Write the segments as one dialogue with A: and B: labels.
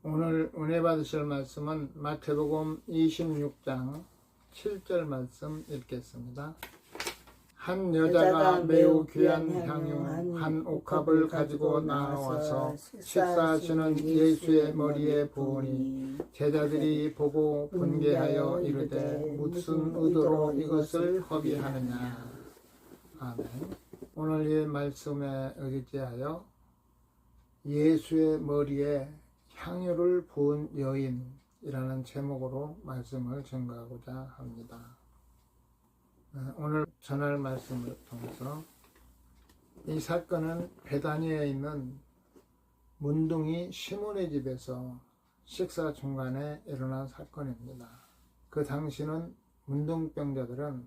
A: 오늘 은혜 받으실 말씀은 마태복음 26장 7절 말씀 읽겠습니다. 한 여자가 매우 귀한 향유 한 옥합을 가지고 나와서 식사하시는 예수의 머리에 부으니 제자들이 보고 분개하여 이르되 무슨 의도로 이것을 허비하느냐. 아멘. 오늘 이 말씀에 의지하여 예수의 머리에 향유를 부은 여인이라는 제목으로 말씀을 전가하고자 합니다. 오늘 전할 말씀을 통해서 이 사건은 베다니에 있는 문둥이 시몬의 집에서 식사 중간에 일어난 사건입니다. 그 당시는 문둥병자들은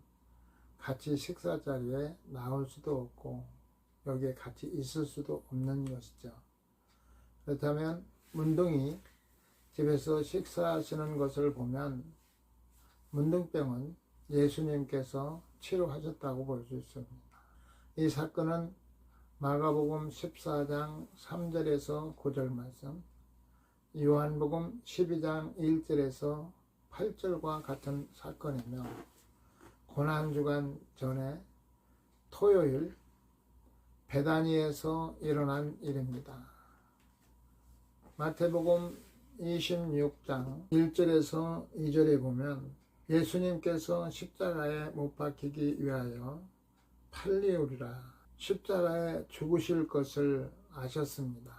A: 같이 식사 자리에 나올 수도 없고 여기에 같이 있을 수도 없는 것이죠. 그렇다면 문둥이 집에서 식사하시는 것을 보면 문둥병은 예수님께서 치료하셨다고 볼 수 있습니다. 이 사건은 마가복음 14장 3절에서 9절 말씀, 요한복음 12장 1절에서 8절과 같은 사건이며 고난주간 전에 토요일 베다니에서 일어난 일입니다. 마태복음 26장 1절에서 2절에 보면 예수님께서 십자가에 못 박히기 위하여 팔리우리라 십자가에 죽으실 것을 아셨습니다.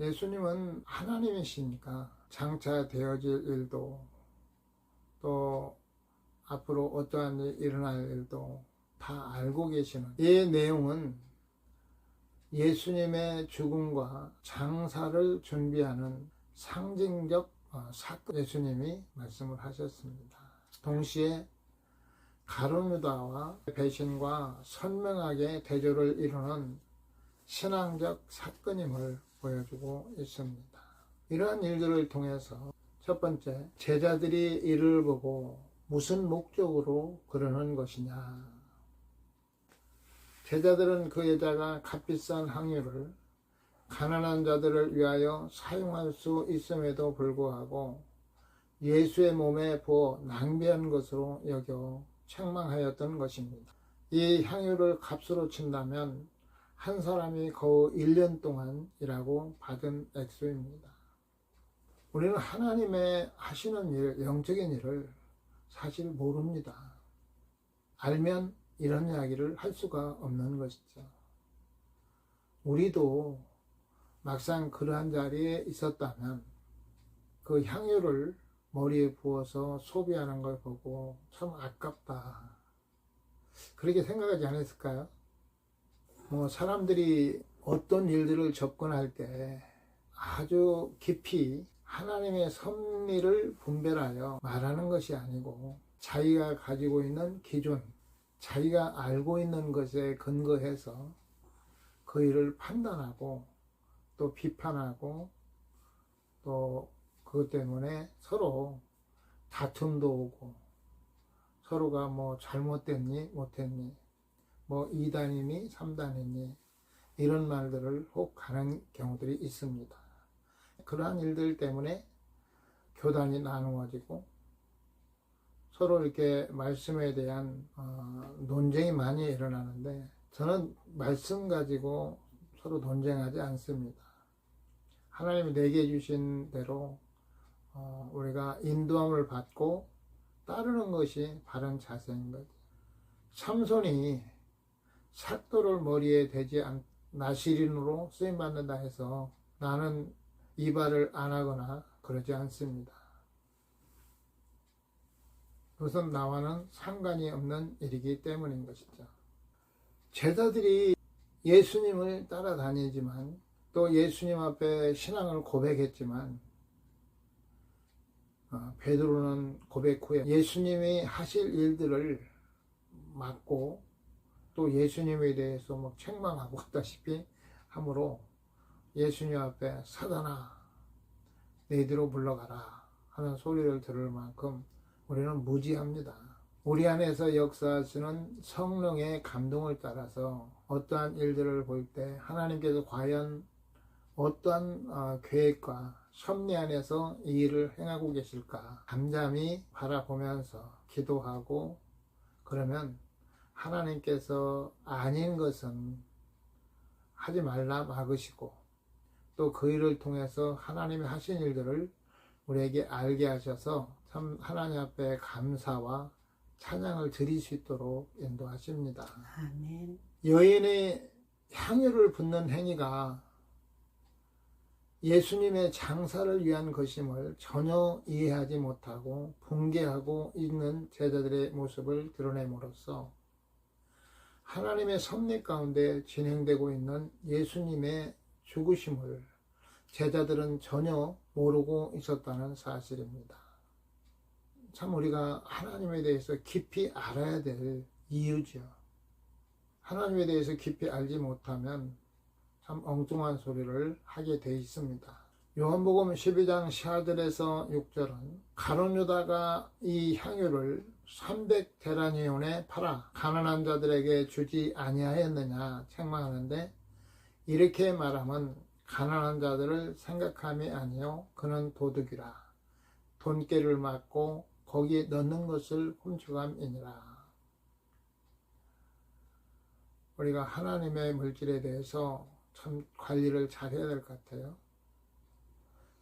A: 예수님은 하나님이시니까 장차 되어질 일도 또 앞으로 어떠한 일이 일어날 일도 다 알고 계시는 이 내용은 예수님의 죽음과 장사를 준비하는 상징적 사건 예수님이 말씀을 하셨습니다. 동시에 가룟유다와 배신과 선명하게 대조를 이루는 신앙적 사건임을 보여주고 있습니다. 이러한 일들을 통해서 첫 번째, 제자들이 이를 보고 무슨 목적으로 그러는 것이냐. 제자들은 그 여자가 값비싼 향유를 가난한 자들을 위하여 사용할 수 있음에도 불구하고 예수의 몸에 부어 낭비한 것으로 여겨 책망하였던 것입니다. 이 향유를 값으로 친다면 한 사람이 거의 1년 동안 일하고 받은 액수입니다. 우리는 하나님의 하시는 일, 영적인 일을 사실 모릅니다. 알면 이런 이야기를 할 수가 없는 것이죠. 우리도 막상 그러한 자리에 있었다면 그 향유를 머리에 부어서 소비하는 걸 보고 참 아깝다. 그렇게 생각하지 않았을까요? 사람들이 어떤 일들을 접근할 때 아주 깊이 하나님의 섭리를 분별하여 말하는 것이 아니고 자기가 가지고 있는 기준, 자기가 알고 있는 것에 근거해서 그 일을 판단하고 또 비판하고 또 그것 때문에 서로 다툼도 오고 서로가 잘못됐니 못했니 2단이니 3단이니 이런 말들을 혹 하는 경우들이 있습니다. 그러한 일들 때문에 교단이 나누어지고 서로 이렇게 말씀에 대한 논쟁이 많이 일어나는데 저는 말씀 가지고 서로 논쟁하지 않습니다. 하나님이 내게 주신 대로 우리가 인도함을 받고 따르는 것이 바른 자세인 거죠. 삼손이 삭도를 머리에 대지 나시린으로 쓰임받는다 해서 나는 이발을 안 하거나 그러지 않습니다. 그것은 나와는 상관이 없는 일이기 때문인 것이죠. 제자들이 예수님을 따라다니지만 또 예수님 앞에 신앙을 고백했지만 베드로는 고백 후에 예수님이 하실 일들을 막고 또 예수님에 대해서 책망하고 하다시피 하므로 예수님 앞에 사단아 내 뒤로 물러가라 하는 소리를 들을 만큼 우리는 무지합니다. 우리 안에서 역사하시는 성령의 감동을 따라서 어떠한 일들을 볼 때 하나님께서 과연 어떠한 계획과 섭리 안에서 이 일을 행하고 계실까 잠잠히 바라보면서 기도하고, 그러면 하나님께서 아닌 것은 하지 말라 막으시고, 또 그 일을 통해서 하나님이 하신 일들을 우리에게 알게 하셔서 참 하나님 앞에 감사와 찬양을 드릴 수 있도록 인도하십니다.
B: 아멘.
A: 여인의 향유를 붓는 행위가 예수님의 장사를 위한 것임을 전혀 이해하지 못하고 붕괴하고 있는 제자들의 모습을 드러냄으로써 하나님의 섭리 가운데 진행되고 있는 예수님의 죽으심을 제자들은 전혀 모르고 있었다는 사실입니다. 참 우리가 하나님에 대해서 깊이 알아야 될 이유죠. 하나님에 대해서 깊이 알지 못하면 참 엉뚱한 소리를 하게 돼 있습니다. 요한복음 12장 4절에서 6절은 가룟 유다가 이 향유를 300데나리온에 팔아 가난한 자들에게 주지 아니하였느냐 책망하는데, 이렇게 말하면 가난한 자들을 생각함이 아니요 그는 도둑이라 돈깨를 맞고 거기에 넣는 것을 훔쳐감이니라. 우리가 하나님의 물질에 대해서 참 관리를 잘해야 될 것 같아요.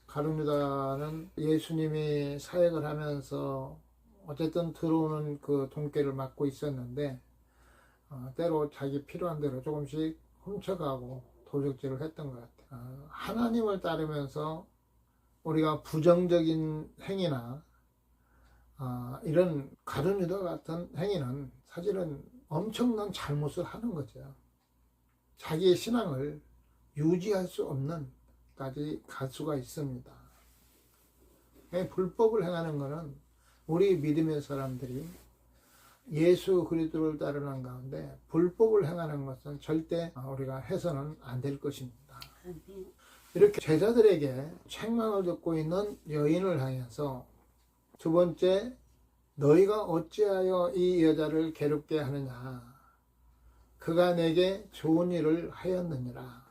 A: 가룟 유다는 예수님이 사역을 하면서 어쨌든 들어오는 그 돈깨를 맡고 있었는데 때로 자기 필요한 대로 조금씩 훔쳐가고 도적질을 했던 것 같아요. 하나님을 따르면서 우리가 부정적인 행위나 이런 가룟 유다 같은 행위는 사실은 엄청난 잘못을 하는 거죠. 자기의 신앙을 유지할 수 없는 까지 갈 수가 있습니다. 불법을 행하는 것은 우리 믿음의 사람들이 예수 그리스도를 따르는 가운데 불법을 행하는 것은 절대 우리가 해서는 안 될 것입니다. 이렇게 제자들에게 책망을 듣고 있는 여인을 향해서 두 번째, 너희가 어찌하여 이 여자를 괴롭게 하느냐, 그가 내게 좋은 일을 하였느니라.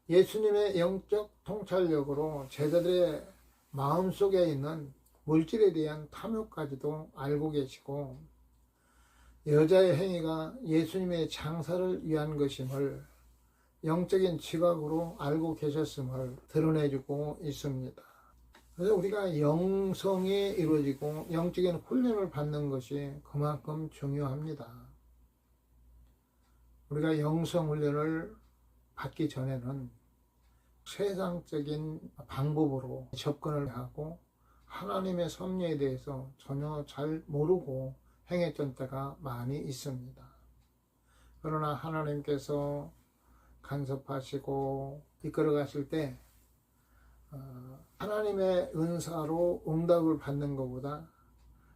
A: 예수님의 영적 통찰력으로 제자들의 마음속에 있는 물질에 대한 탐욕까지도 알고 계시고, 여자의 행위가 예수님의 장사를 위한 것임을 영적인 지각으로 알고 계셨음을 드러내주고 있습니다. 그래서 우리가 영성이 이루어지고 영적인 훈련을 받는 것이 그만큼 중요합니다. 우리가 영성 훈련을 받기 전에는 세상적인 방법으로 접근을 하고 하나님의 섭리에 대해서 전혀 잘 모르고 행했던 때가 많이 있습니다. 그러나 하나님께서 간섭하시고 이끌어 가실 때 하나님의 은사로 응답을 받는 것보다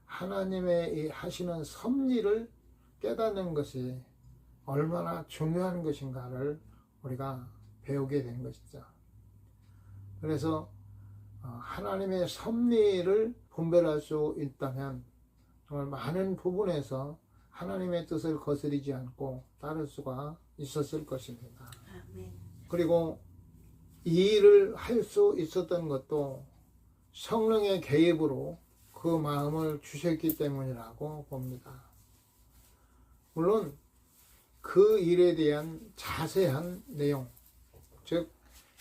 A: 하나님의 하시는 섭리를 깨닫는 것이 얼마나 중요한 것인가를 우리가 배우게 된 것이죠. 그래서 하나님의 섭리를 분별할 수 있다면 정말 많은 부분에서 하나님의 뜻을 거스르지 않고 따를 수가 있었을 것입니다.
B: 아멘.
A: 그리고 이 일을 할 수 있었던 것도 성령의 개입으로 그 마음을 주셨기 때문이라고 봅니다. 물론 그 일에 대한 자세한 내용, 즉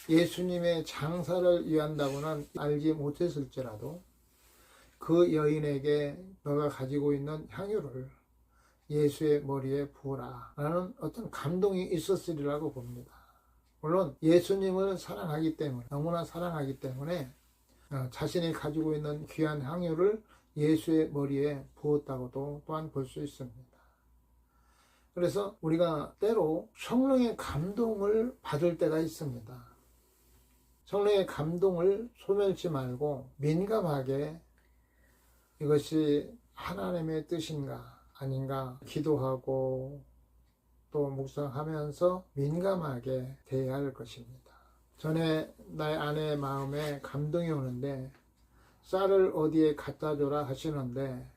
A: 예수님의 장사를 위한다고는 알지 못했을지라도 그 여인에게 너가 가지고 있는 향유를 예수의 머리에 부으라 라는 어떤 감동이 있었으리라고 봅니다. 물론 예수님을 사랑하기 때문에, 너무나 사랑하기 때문에 자신이 가지고 있는 귀한 향유를 예수의 머리에 부었다고도 또한 볼 수 있습니다. 그래서 우리가 때로 성령의 감동을 받을 때가 있습니다. 성령의 감동을 소멸치 말고 민감하게 이것이 하나님의 뜻인가 아닌가 기도하고 또 묵상하면서 민감하게 대해야 할 것입니다. 전에 나의 아내의 마음에 감동이 오는데 쌀을 어디에 갖다 줘라 하시는데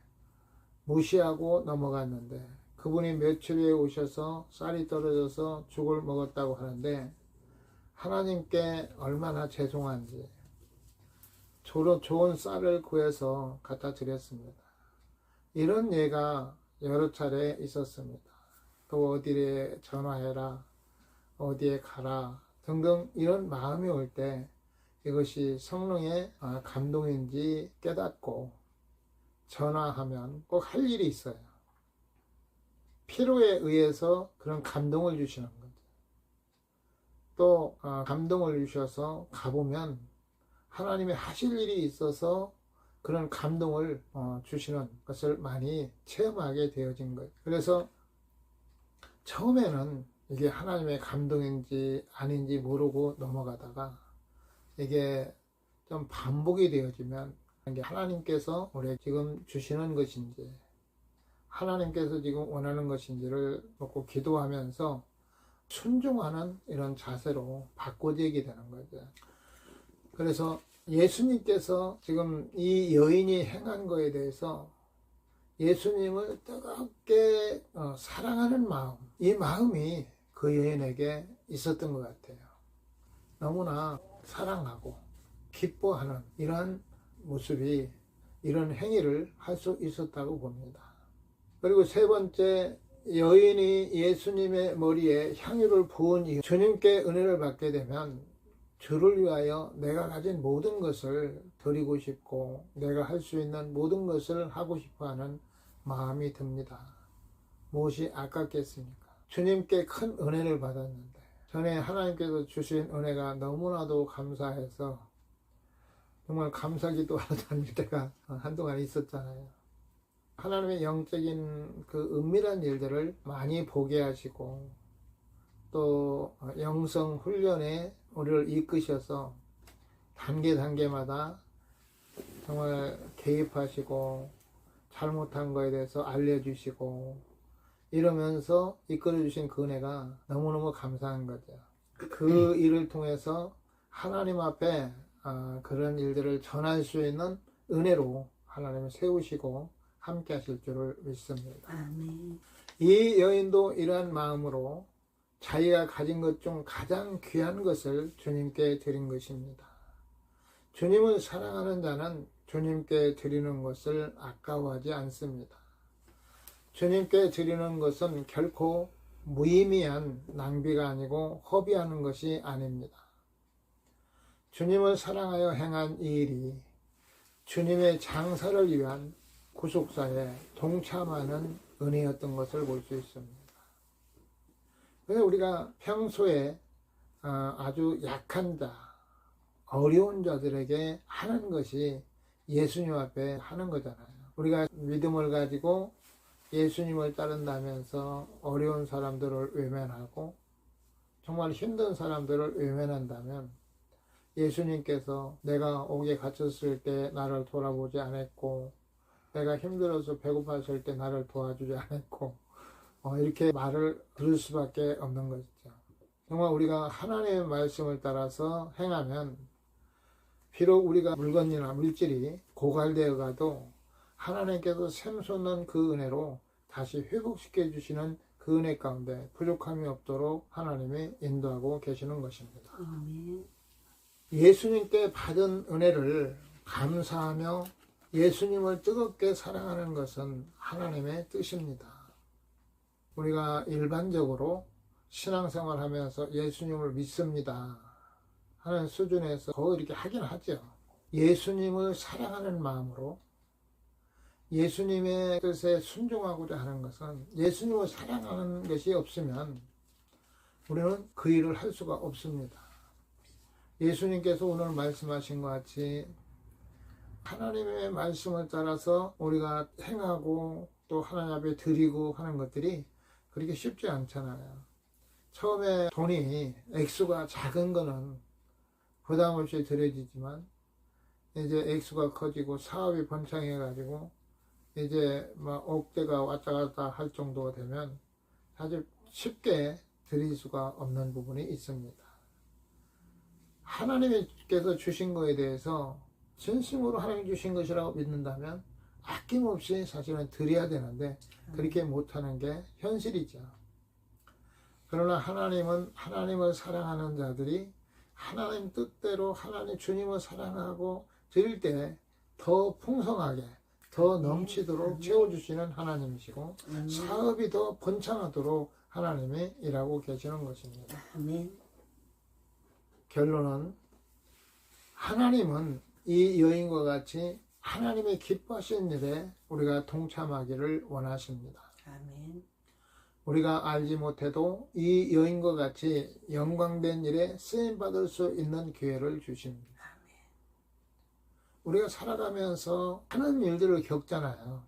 A: 무시하고 넘어갔는데 그분이 며칠 후에 오셔서 쌀이 떨어져서 죽을 먹었다고 하는데 하나님께 얼마나 죄송한지 좋은 쌀을 구해서 갖다 드렸습니다. 이런 예가 여러 차례 있었습니다. 또 어디에 전화해라, 어디에 가라 등등 이런 마음이 올 때 이것이 성령의 감동인지 깨닫고 전화하면 꼭 할 일이 있어요. 필요에 의해서 그런 감동을 주시는 거죠. 또 감동을 주셔서 가보면 하나님이 하실 일이 있어서 그런 감동을 주시는 것을 많이 체험하게 되어진 거예요. 그래서 처음에는 이게 하나님의 감동인지 아닌지 모르고 넘어가다가 이게 좀 반복이 되어지면 이게 하나님께서 우리에게 지금 주시는 것인지 하나님께서 지금 원하는 것인지를 놓고 기도하면서 순종하는 이런 자세로 바꿔지게 되는 거죠. 그래서 예수님께서 지금 이 여인이 행한 거에 대해서 예수님을 뜨겁게 사랑하는 마음, 이 마음이 그 여인에게 있었던 것 같아요. 너무나 사랑하고 기뻐하는 이러한 모습이 이런 행위를 할 수 있었다고 봅니다. 그리고 세 번째, 여인이 예수님의 머리에 향유를 부은 이후 주님께 은혜를 받게 되면 주를 위하여 내가 가진 모든 것을 드리고 싶고 내가 할 수 있는 모든 것을 하고 싶어하는 마음이 듭니다. 무엇이 아깝겠습니까? 주님께 큰 은혜를 받았는데 전에 하나님께서 주신 은혜가 너무나도 감사해서 정말 감사기도하러 다닐 때가 한동안 있었잖아요. 하나님의 영적인 그 은밀한 일들을 많이 보게 하시고 또 영성 훈련에 우리를 이끄셔서 단계마다 정말 개입하시고 잘못한 거에 대해서 알려주시고 이러면서 이끌어주신 그 은혜가 너무너무 감사한 거죠. 그 일을 통해서 하나님 앞에 그런 일들을 전할 수 있는 은혜로 하나님을 세우시고 함께 하실 줄을 믿습니다.
B: 아멘.
A: 이 여인도 이러한 마음으로 자기가 가진 것 중 가장 귀한 것을 주님께 드린 것입니다. 주님을 사랑하는 자는 주님께 드리는 것을 아까워하지 않습니다. 주님께 드리는 것은 결코 무의미한 낭비가 아니고 허비하는 것이 아닙니다. 주님을 사랑하여 행한 이 일이 주님의 장사를 위한 구속사에 동참하는 은혜였던 것을 볼 수 있습니다. 그래서 우리가 평소에 아주 약한 자, 어려운 자들에게 하는 것이 예수님 앞에 하는 거잖아요. 우리가 믿음을 가지고 예수님을 따른다면서 어려운 사람들을 외면하고 정말 힘든 사람들을 외면한다면 예수님께서 내가 옥에 갇혔을 때 나를 돌아보지 않았고 내가 힘들어서 배고팠을 때 나를 도와주지 않았고 이렇게 말을 들을 수밖에 없는 것이죠. 정말 우리가 하나님의 말씀을 따라서 행하면 비록 우리가 물건이나 물질이 고갈되어 가도 하나님께서 샘솟는 그 은혜로 다시 회복시켜 주시는 그 은혜 가운데 부족함이 없도록 하나님이 인도하고 계시는 것입니다.
B: 아멘.
A: 예수님께 받은 은혜를 감사하며 예수님을 뜨겁게 사랑하는 것은 하나님의 뜻입니다. 우리가 일반적으로 신앙생활 하면서 예수님을 믿습니다 하는 수준에서 거의 이렇게 하긴 하죠. 예수님을 사랑하는 마음으로 예수님의 뜻에 순종하고자 하는 것은 예수님을 사랑하는 것이 없으면 우리는 그 일을 할 수가 없습니다. 예수님께서 오늘 말씀하신 것 같이 하나님의 말씀을 따라서 우리가 행하고 또 하나님 앞에 드리고 하는 것들이 그렇게 쉽지 않잖아요. 처음에 돈이 액수가 작은 거는 부담 없이 드려지지만 이제 액수가 커지고 사업이 번창해 가지고 이제 막 억대가 왔다 갔다 할 정도가 되면 사실 쉽게 드릴 수가 없는 부분이 있습니다. 하나님께서 주신 거에 대해서 진심으로 하나님 주신 것이라고 믿는다면 아낌없이 사실은 드려야 되는데 그렇게 못하는 게 현실이죠. 그러나 하나님은 하나님을 사랑하는 자들이 하나님 뜻대로 하나님 주님을 사랑하고 드릴 때 더 풍성하게 더 넘치도록 채워주시는 하나님이시고 사업이 더 번창하도록 하나님이 일하고 계시는 것입니다.
B: 아멘.
A: 결론은 하나님은 이 여인과 같이 하나님의 기뻐하신 일에 우리가 동참하기를 원하십니다.
B: 아멘.
A: 우리가 알지 못해도 이 여인과 같이 영광된 일에 쓰임받을 수 있는 기회를 주십니다. 우리가 살아가면서 하는 일들을 겪잖아요.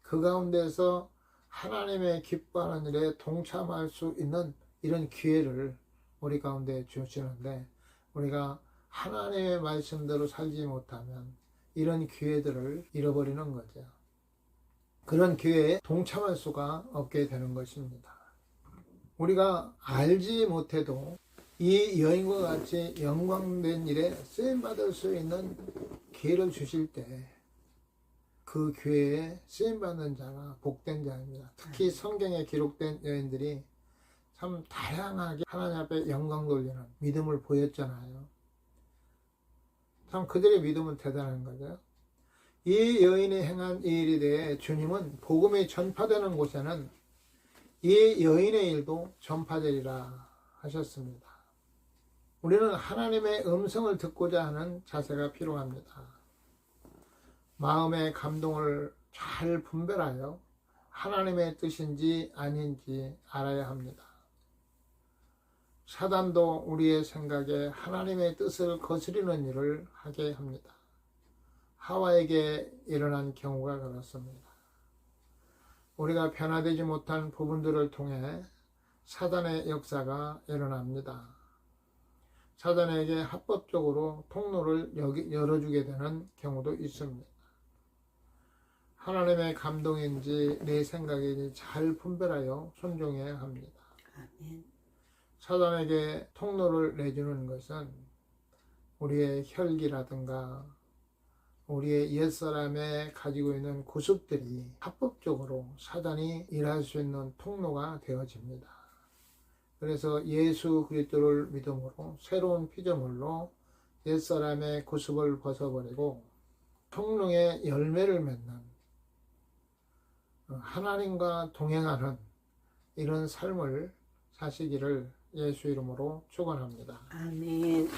A: 그 가운데서 하나님의 기뻐하는 일에 동참할 수 있는 이런 기회를 우리 가운데 주시는데 우리가 하나님의 말씀대로 살지 못하면 이런 기회들을 잃어버리는 거죠. 그런 기회에 동참할 수가 없게 되는 것입니다. 우리가 알지 못해도 이 여인과 같이 영광된 일에 쓰임받을 수 있는 기회를 주실 때 그 기회에 쓰임받는 자가 복된 자입니다. 특히 성경에 기록된 여인들이 참 다양하게 하나님 앞에 영광 돌리는 믿음을 보였잖아요. 참 그들의 믿음은 대단한 거죠. 이 여인이 행한 이 일에 대해 주님은 복음이 전파되는 곳에는 이 여인의 일도 전파되리라 하셨습니다. 우리는 하나님의 음성을 듣고자 하는 자세가 필요합니다. 마음의 감동을 잘 분별하여 하나님의 뜻인지 아닌지 알아야 합니다. 사단도 우리의 생각에 하나님의 뜻을 거스리는 일을 하게 합니다. 하와에게 일어난 경우가 그렇습니다. 우리가 변화되지 못한 부분들을 통해 사단의 역사가 일어납니다. 사단에게 합법적으로 통로를 열어주게 되는 경우도 있습니다. 하나님의 감동인지 내 생각인지 잘 분별하여 순종해야 합니다.
B: 아멘.
A: 사단에게 통로를 내주는 것은 우리의 혈기라든가 우리의 옛사람에 가지고 있는 구습들이 합법적으로 사단이 일할 수 있는 통로가 되어집니다. 그래서 예수 그리스도를 믿음으로 새로운 피조물로 옛사람의 구습을 벗어버리고 성령의 열매를 맺는 하나님과 동행하는 이런 삶을 사시기를 예수 이름으로 축원합니다.
B: 아멘.